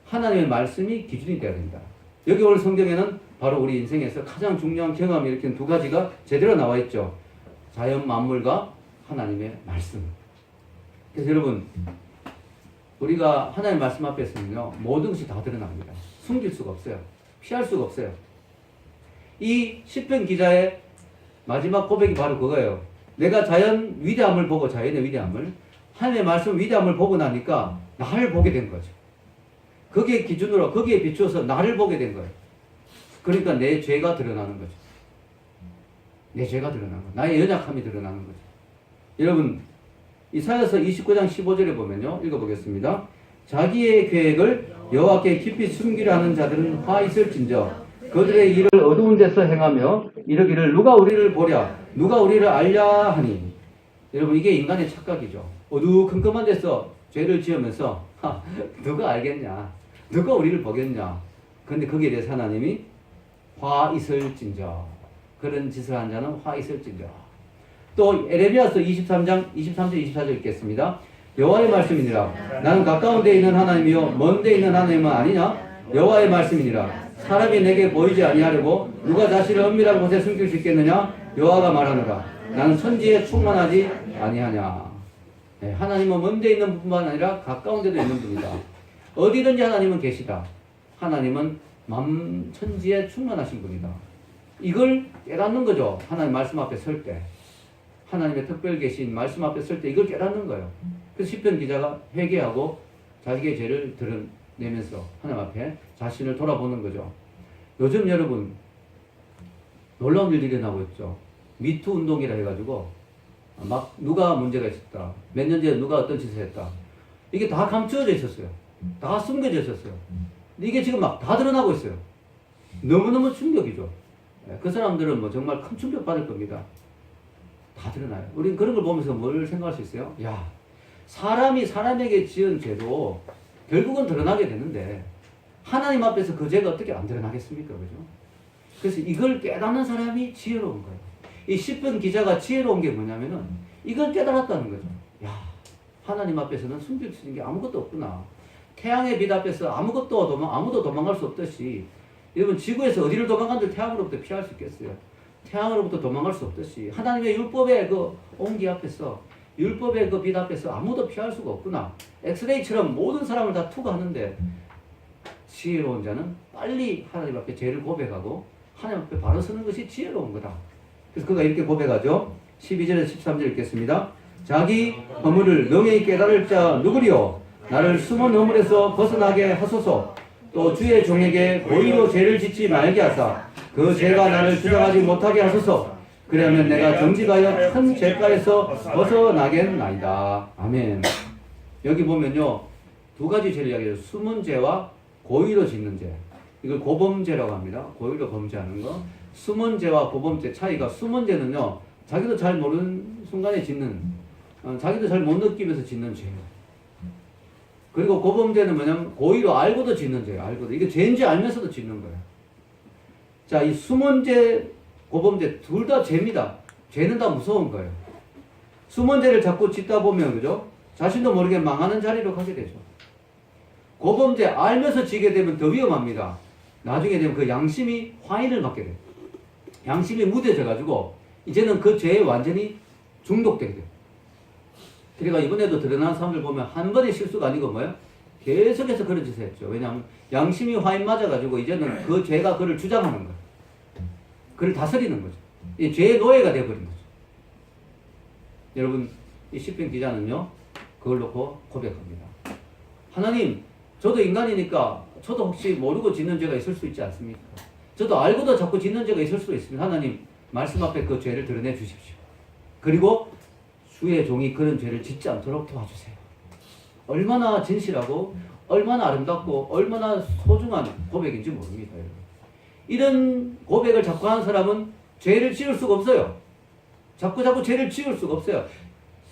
하나님의 말씀이 기준이 되어야 된다. 여기 오늘 성경에는 바로 우리 인생에서 가장 중요한 경험을 일으키는 두 가지가 제대로 나와 있죠. 자연 만물과 하나님의 말씀. 그래서 여러분, 우리가 하나님의 말씀 앞에 있으면요, 모든 것이 다 드러납니다. 숨길 수가 없어요. 피할 수가 없어요. 이 시편 기자의 마지막 고백이 바로 그거예요. 내가 자연 위대함을 보고, 자연의 위대함을, 하나님의 말씀 위대함을 보고 나니까 나를 보게 된 거죠. 거기에 기준으로, 거기에 비추어서 나를 보게 된 거예요. 그러니까 내 죄가 드러나는 거죠. 내 죄가 드러나는 거예요. 나의 연약함이 드러나는 거죠. 여러분, 이사야서 29장 15절에 보면요, 읽어보겠습니다. 자기의 계획을 여호와께 깊이 숨기려 하는 자들은 화 있을진저 그들의 일을 어두운 데서 행하며 이르기를 누가 우리를 보랴 누가 우리를 알랴 하니. 여러분, 이게 인간의 착각이죠. 어두컴컴한 데서 죄를 지으면서 누가 알겠냐, 누가 우리를 보겠냐. 그런데 거기에 대해서 하나님이 화 있을진저, 그런 짓을 한 자는 화 있을진저. 또 에레미야서 23장 23절 24절 읽겠습니다. 여호와의 말씀이니라. 나는 가까운 데 있는 하나님이요 먼 데 있는 하나님은 아니냐. 여호와의 말씀이니라. 사람이 내게 보이지 아니하려고 누가 자신을 은밀한 곳에 숨길 수 있겠느냐. 여호와가 말하노라. 나는 천지에 충만하지 아니하냐. 네, 하나님은 먼 데 있는 분만 아니라 가까운 데도 있는 분이다. 어디든지 하나님은 계시다. 하나님은 만천지에 충만하신 분이다. 이걸 깨닫는 거죠. 하나님 말씀 앞에 설 때, 하나님의 특별 계신 말씀 앞에 설 때 이걸 깨닫는 거예요. 그래서 시편 기자가 회개하고 자기의 죄를 드러내면서 하나님 앞에 자신을 돌아보는 거죠. 요즘 여러분 놀라운 일들이 일어나고 있죠. 미투 운동이라 해가지고 막 누가 문제가 있었다, 몇 년 전에 누가 어떤 짓을 했다, 이게 다 감추어져 있었어요. 다 숨겨져 있었어요. 근데 이게 지금 막 다 드러나고 있어요. 너무너무 충격이죠. 그 사람들은 뭐 정말 큰 충격 받을 겁니다. 다 드러나요. 우리는 그런 걸 보면서 뭘 생각할 수 있어요? 야, 사람이 사람에게 지은 죄도 결국은 드러나게 되는데 하나님 앞에서 그 죄가 어떻게 안 드러나겠습니까? 그죠? 그래서 이걸 깨닫는 사람이 지혜로운 거예요. 이 시편 기자가 지혜로운 게 뭐냐면은 이걸 깨달았다는 거죠. 야, 하나님 앞에서는 숨길 수 있는 게 아무것도 없구나. 태양의 빛 앞에서 아무도 도망갈 수 없듯이 여러분 지구에서 어디를 도망간들 태양으로부터 피할 수 있겠어요? 태양으로부터 도망갈 수 없듯이 하나님의 율법의 그 온기 앞에서 율법의 그 빛 앞에서 아무도 피할 수가 없구나. 엑스레이처럼 모든 사람을 다 투과하는데 지혜로운 자는 빨리 하나님 앞에 죄를 고백하고 하나님 앞에 바로 서는 것이 지혜로운 거다. 그래서 그가 이렇게 고백하죠. 12절에서 13절 읽겠습니다. 자기 허물을 명예히 깨달을 자 누구리요? 나를 숨은 허물에서 벗어나게 하소서. 또 주의 종에게 고의로 죄를 짓지 말게 하사 그 죄가 나를 주장하지 못하게 하소서. 그러면 내가 정직하여 큰 죄가에서 벗어나겠나이다. 아멘. 여기 보면요, 두 가지 죄를 이야기해요. 숨은 죄와 고의로 짓는 죄. 이걸 고범죄라고 합니다. 고의로 범죄하는 거. 숨은 죄와 고범죄 차이가, 숨은 죄는요, 자기도 잘 모르는 순간에 짓는, 자기도 잘 못 느끼면서 짓는 죄예요. 그리고 고범죄는 뭐냐면 고의로 알고도 짓는 죄예요. 알고도. 이게 죄인지 알면서도 짓는 거예요. 자, 이 숨은 죄, 고범죄 둘 다 죄입니다. 죄는 다 무서운 거예요. 숨은 죄를 자꾸 짓다 보면, 그죠? 자신도 모르게 망하는 자리로 가게 되죠. 고범죄 알면서 지게 되면 더 위험합니다. 나중에 되면 그 양심이 화인을 받게 돼요. 양심이 무뎌져가지고 이제는 그 죄에 완전히 중독되게 돼요. 그러니까 이번에도 드러난 사람들 보면 한 번의 실수가 아니고 뭐예요? 계속해서 그런 짓을 했죠. 왜냐하면 양심이 화인 맞아가지고 이제는 그 죄가 그를 주장하는 거예요. 그를 다스리는 거죠. 이 죄의 노예가 되어버린 거죠. 여러분, 이 시편 기자는요, 그걸 놓고 고백합니다. 하나님, 저도 인간이니까 저도 혹시 모르고 짓는 죄가 있을 수 있지 않습니까? 저도 알고도 자꾸 짓는 죄가 있을 수 있습니다. 하나님, 말씀 앞에 그 죄를 드러내 주십시오. 그리고 주의 종이 그런 죄를 짓지 않도록 도와주세요. 얼마나 진실하고 얼마나 아름답고 얼마나 소중한 고백인지 모릅니다. 여러분. 이런 고백을 자꾸 하는 사람은 죄를 지을 수가 없어요. 자꾸 죄를 지을 수가 없어요.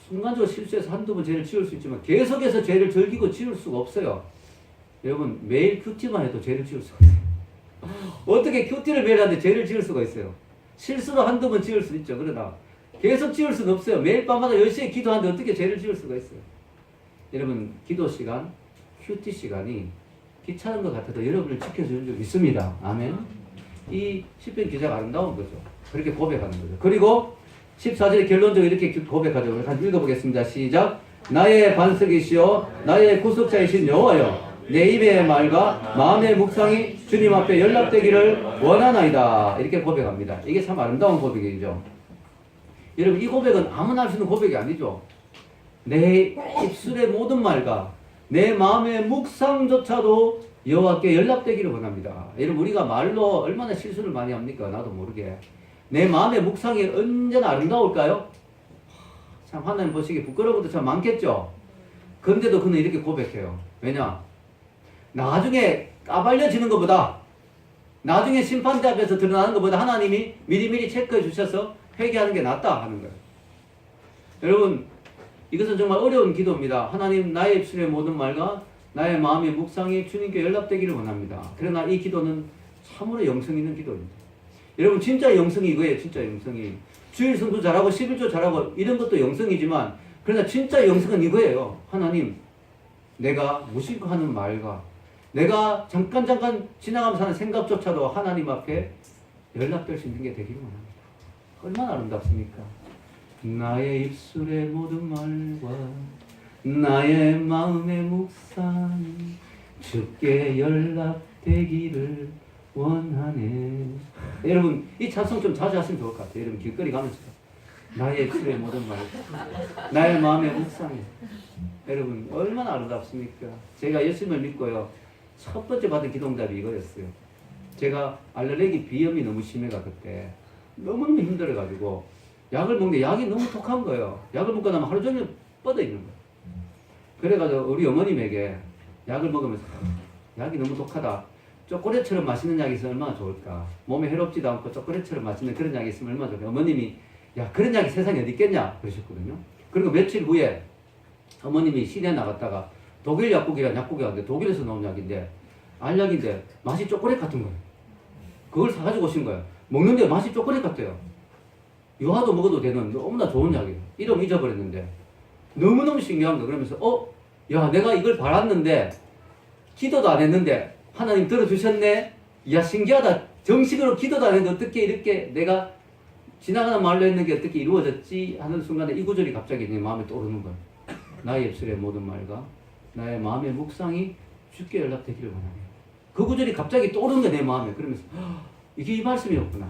순간적으로 실수해서 한두 번 죄를 지을 수 있지만 계속해서 죄를 즐기고 지을 수가 없어요. 여러분, 매일 큐티만 해도 죄를 지을 수가 있어요. 어떻게 큐티를 매일 하는데 죄를 지을 수가 있어요? 실수로 한두 번 지을 수 있죠. 그러나 계속 지을 수는 없어요. 매일 밤마다 10시에 기도하는데 어떻게 죄를 지을 수가 있어요? 여러분, 기도 시간, 큐티 시간이 귀찮은 것 같아도 여러분을 지켜주는 줄 믿습니다. 아멘. 이 시편 기자가 아름다운 거죠. 그렇게 고백하는 거죠. 그리고 14절에 결론적으로 이렇게 고백하죠. 같이 읽어보겠습니다. 시작. 나의 반석이시여 나의 구속자이신 여호와여, 내 입의 말과 마음의 묵상이 주님 앞에 연락되기를 원하나이다. 이렇게 고백합니다. 이게 참 아름다운 고백이죠. 여러분, 이 고백은 아무나 할 수 있는 고백이 아니죠. 내 입술의 모든 말과 내 마음의 묵상조차도 여호와께 연락되기를 원합니다. 여러분, 우리가 말로 얼마나 실수를 많이 합니까? 나도 모르게. 내 마음의 묵상이 언제나 아름다울까요? 참 하나님 보시기에 부끄러운 것도 참 많겠죠. 그런데도 그는 이렇게 고백해요. 왜냐? 나중에 까발려지는 것보다, 나중에 심판대 앞에서 드러나는 것보다 하나님이 미리미리 체크해 주셔서 회개하는 게 낫다 하는 거예요. 여러분, 이것은 정말 어려운 기도입니다. 하나님, 나의 입술의 모든 말과 나의 마음의 묵상이 주님께 연락되기를 원합니다. 그러나 이 기도는 참으로 영성 있는 기도입니다. 여러분, 진짜 영성이 이거예요. 진짜 영성이. 주일 성도 잘하고 11조 잘하고 이런 것도 영성이지만, 그러나 진짜 영성은 이거예요. 하나님, 내가 무심코 하는 말과 내가 잠깐 지나가면서 하는 생각조차도 하나님 앞에 연락될 수 있는 게 되기를 원합니다. 얼마나 아름답습니까? 나의 입술의 모든 말과 나의 마음의 묵상이 주께 연락되기를 원하네. 여러분, 이 찬송 좀 자주 하시면 좋을 것 같아요. 여러분, 길거리 가면서 나의 입술의 모든 말, 나의 마음의 묵상이. 여러분, 얼마나 아름답습니까? 제가 예수님을 믿고요, 첫 번째 받은 기도응답이 이거였어요. 제가 알레르기 비염이 너무 심해가 그때 너무너무 힘들어가지고 약을 먹는데 약이 너무 독한 거예요. 약을 먹고 나면 하루 종일 뻗어 있는 거예요. 그래가지고 우리 어머님에게 약을 먹으면서 약이 너무 독하다. 초콜릿처럼 맛있는 약이 있으면 얼마나 좋을까. 몸에 해롭지도 않고 초콜릿처럼 맛있는 그런 약이 있으면 얼마나 좋을까. 어머님이 야, 그런 약이 세상에 어디 있겠냐 그러셨거든요. 그리고 며칠 후에 어머님이 시내에 나갔다가 독일 약국이란 약국이 왔는데 독일에서 나온 약인데 알약인데 맛이 초콜릿 같은 거예요. 그걸 사가지고 오신 거예요. 먹는데 맛이 초콜릿 같아요. 유화도 먹어도 되는 너무나 좋은 약이에요. 이름 잊어버렸는데 너무너무 신기한 거. 그러면서 야, 내가 이걸 받았는데 기도도 안 했는데 하나님 들어주셨네? 이야 신기하다. 정식으로 기도도 안 했는데 어떻게 이렇게 내가 지나가는 말로 했는 게 어떻게 이루어졌지 하는 순간에 이 구절이 갑자기 내 마음에 떠오르는 거예요. 나의 입술의 모든 말과 나의 마음의 묵상이 주께 연락되기를 원하네. 그 구절이 갑자기 떠오르는 거야 내 마음에. 그러면서 이게 이 말씀이었구나.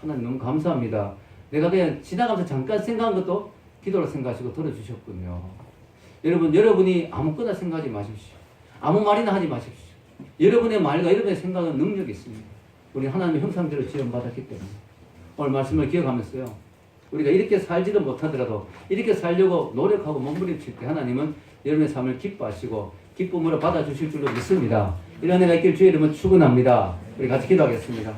하나님 너무 감사합니다. 내가 그냥 지나가면서 잠깐 생각한 것도 기도로 생각하시고 들어주셨군요. 여러분이 아무거나 생각하지 마십시오. 아무 말이나 하지 마십시오. 여러분의 말과 여러분의 생각은 능력이 있습니다. 우리 하나님의 형상대로 지원받았기 때문에 오늘 말씀을 기억하면서요. 우리가 이렇게 살지도 못하더라도 이렇게 살려고 노력하고 몸부림칠 때 하나님은 여러분의 삶을 기뻐하시고 기쁨으로 받아주실 줄로 믿습니다. 이런 은혜가 있길 주의 이름은 축원합니다. 우리 같이 기도하겠습니다.